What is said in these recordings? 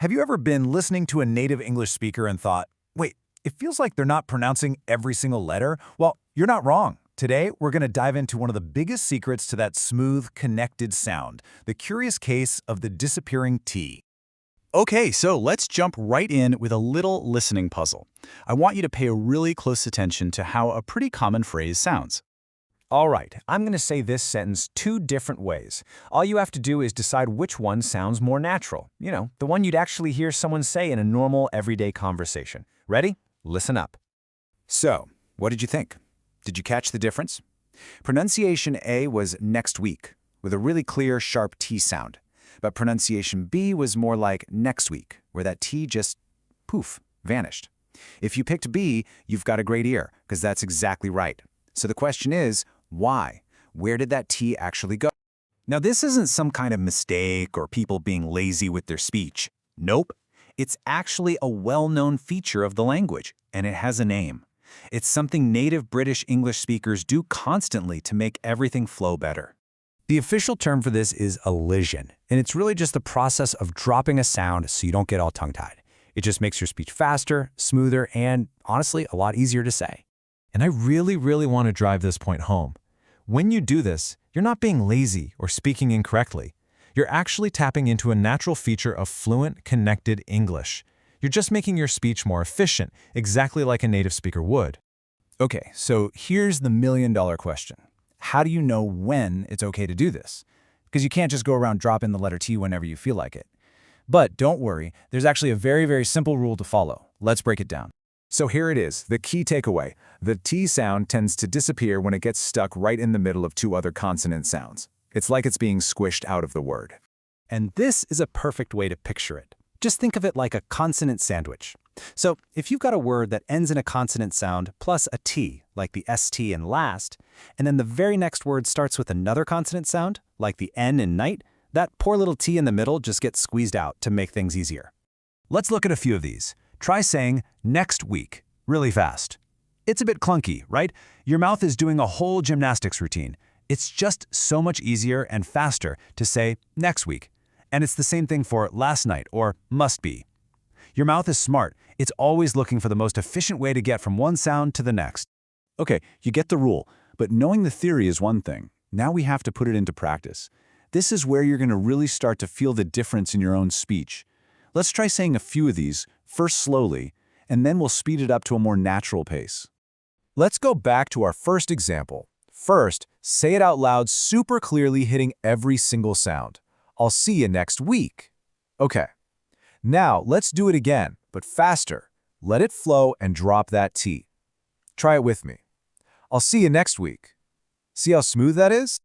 Have you ever been listening to a native English speaker and thought, wait, it feels like they're not pronouncing every single letter? Well, you're not wrong. Today, we're going to dive into one of the biggest secrets to that smooth, connected sound, the curious case of the disappearing T. Okay, so let's jump right in with a little listening puzzle. I want you to pay really close attention to how a pretty common phrase sounds. All right, I'm going to say this sentence two different ways. All you have to do is decide which one sounds more natural. You know, the one you'd actually hear someone say in a normal, everyday conversation. Ready? Listen up. So, what did you think? Did you catch the difference? Pronunciation A was next week, with a really clear, sharp T sound. But pronunciation B was more like next week, where that T just, poof, vanished. If you picked B, you've got a great ear, because that's exactly right. So the question is, why? Where did that T actually go? Now, this isn't some kind of mistake or people being lazy with their speech. Nope. It's actually a well-known feature of the language, and it has a name. It's something native British English speakers do constantly to make everything flow better. The official term for this is elision, and it's really just the process of dropping a sound so you don't get all tongue-tied. It just makes your speech faster, smoother, and honestly, a lot easier to say. And I really want to drive this point home. When you do this, you're not being lazy or speaking incorrectly. You're actually tapping into a natural feature of fluent, connected English. You're just making your speech more efficient, exactly like a native speaker would. Okay, so here's the million-dollar question. How do you know when it's okay to do this? Because you can't just go around dropping the letter T whenever you feel like it. But don't worry, there's actually a very simple rule to follow. Let's break it down. So here it is, the key takeaway. The T sound tends to disappear when it gets stuck right in the middle of two other consonant sounds. It's like it's being squished out of the word. And this is a perfect way to picture it. Just think of it like a consonant sandwich. So if you've got a word that ends in a consonant sound plus a T, like the ST in last, and then the very next word starts with another consonant sound, like the N in night, that poor little T in the middle just gets squeezed out to make things easier. Let's look at a few of these. Try saying next week really fast. It's a bit clunky, right? Your mouth is doing a whole gymnastics routine. It's just so much easier and faster to say next week. And it's the same thing for last night or must be. Your mouth is smart. It's always looking for the most efficient way to get from one sound to the next. Okay, you get the rule, but knowing the theory is one thing. Now we have to put it into practice. This is where you're going to really start to feel the difference in your own speech. Let's try saying a few of these, first slowly, and then we'll speed it up to a more natural pace. Let's go back to our first example. First, say it out loud super clearly, hitting every single sound. I'll see you next week. Okay. Now, let's do it again, but faster. Let it flow and drop that T. Try it with me. I'll see you next week. See how smooth that is?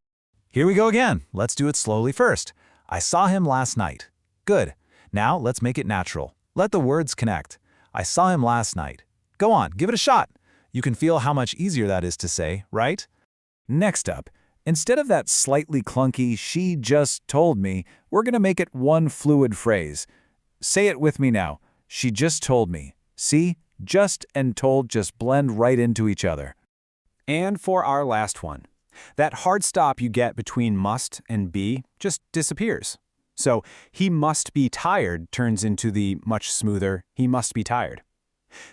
Here we go again. Let's do it slowly first. I saw him last night. Good. Now, let's make it natural. Let the words connect. I saw him last night. Go on, give it a shot. You can feel how much easier that is to say, right? Next up, instead of that slightly clunky, she just told me, we're going to make it one fluid phrase. Say it with me now. She just told me. See? Just and told just blend right into each other. And for our last one, that hard stop you get between must and be just disappears. So, he must be tired turns into the much smoother, he must be tired.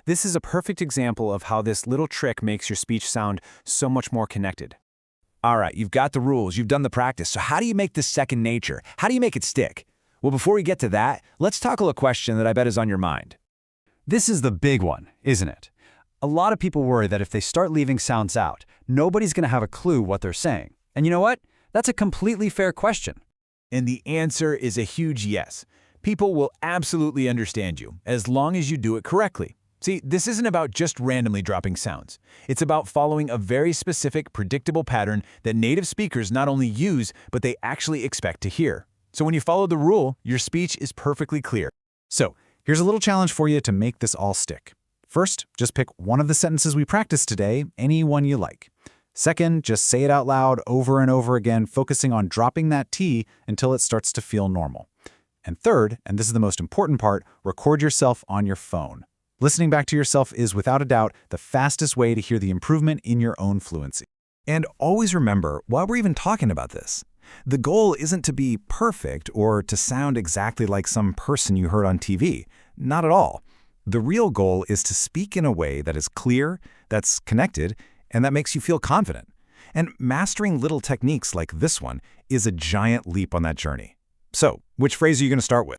This is a perfect example of how this little trick makes your speech sound so much more connected. All right, you've got the rules, you've done the practice, so how do you make this second nature? How do you make it stick? Well, before we get to that, let's tackle a question that I bet is on your mind. This is the big one, isn't it? A lot of people worry that if they start leaving sounds out, nobody's going to have a clue what they're saying. And you know what? That's a completely fair question. And the answer is a huge yes. People will absolutely understand you, as long as you do it correctly. See, this isn't about just randomly dropping sounds. It's about following a very specific, predictable pattern that native speakers not only use, but they actually expect to hear. So when you follow the rule, your speech is perfectly clear. So, here's a little challenge for you to make this all stick. First, just pick one of the sentences we practiced today, any one you like. Second, just say it out loud over and over again, focusing on dropping that T until it starts to feel normal. And third, and this is the most important part, record yourself on your phone. Listening back to yourself is, without a doubt, the fastest way to hear the improvement in your own fluency. And always remember, while we're even talking about this, The goal isn't to be perfect or to sound exactly like some person you heard on TV. Not at all. The real goal is to speak in a way that is clear, that's connected, and that makes you feel confident. And mastering little techniques like this one is a giant leap on that journey. So, which phrase are you going to start with?